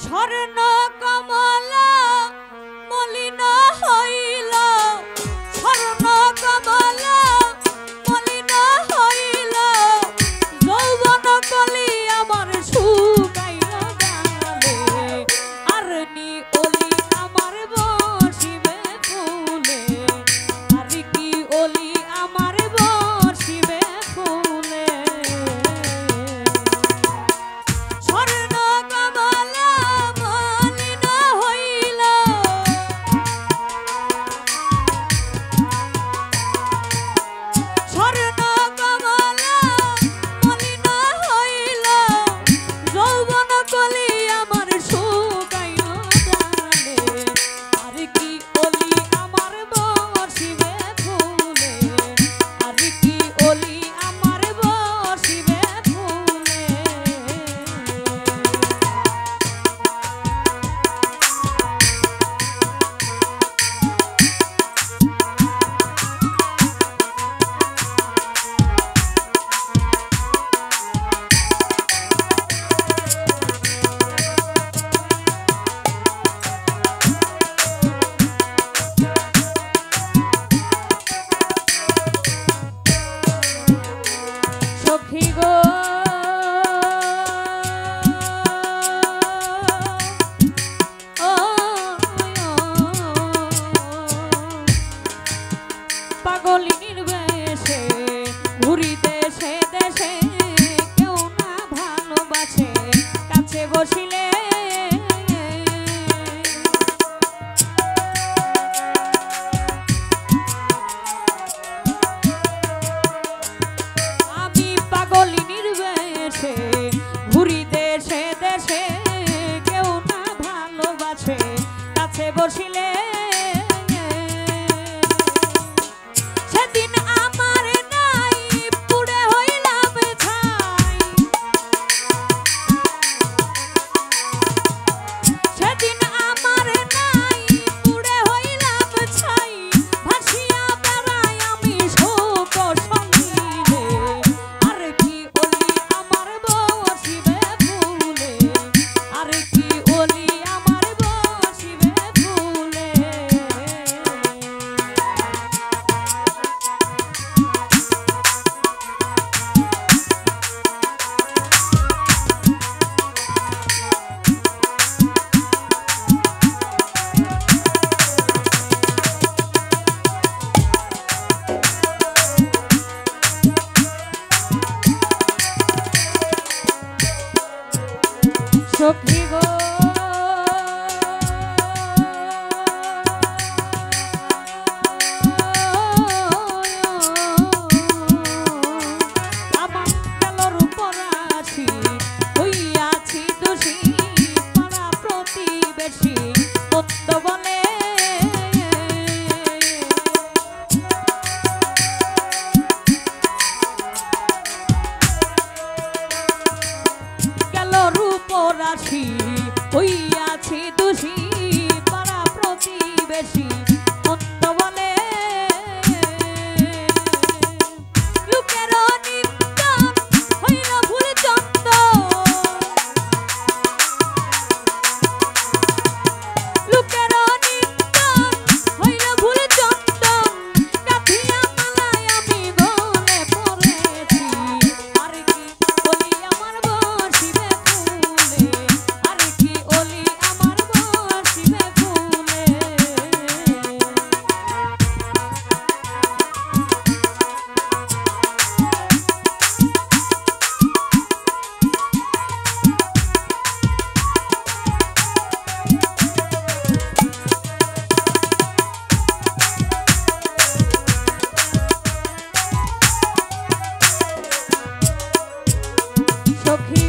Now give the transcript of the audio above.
স্বর্ণ কমলা মলিন হইল, স্বর্ণ কমলা মলিন হইল, যৌবন কলি আমার শুকাইল গালে, আর নি ওলি আমার বসিবে ফুলে, আর কি ওলি আমার বসিবে ফুলে। স্বর্ণ কমলা মলিন হইল, স্বর্ণ কমলা মলিন হইল, যৌবন কলি আমার শুকাইল গালে, আর কি ওলি আমার বসিবে ফুলে, আর কি ওলি আমার বসিবে ফুলে। সখী গো পাগলিনীর বেশে ঘুরি দেশে দেশে, কেউ না ভালোবাসে কাছে বসিলে, আমি পাগলিনীর বেশে ঘুরি দেশে দেশে, কেউ না ভালোবাসে কাছে বসিলে, সেদিন আমার নাই পুড়ে হইলাম ছাই, সেদিন আমার নাই পুড়ে হইলাম ছাই, ভাসিয়া বেড়াই আমি শোক সঙ্গীলে, আর কি ওলি আমার বসিবে ফুলে, আর কি ওলি আমার বসিবে ফুলে। সখী গো আমার গেলর পরাশি হইয়াছি দোষী, পাড়া প্রতিবেশী মন্দ বলে, গেল রূপরাশি হইয়াছি দোষী, পাড়া প্রতিবেশী মন্দ বলে, লোকের নিন্দন হইল ভুল চন্দ, লোকের নিন্দন হইল ভুল চন্দন, গাঁথিয়া মালায় আমি গলে পড়েছি, আর কি ওলি আমার বসিবে ফুলে, আর কি ওলি আমার বসিবে ফুলে। সখী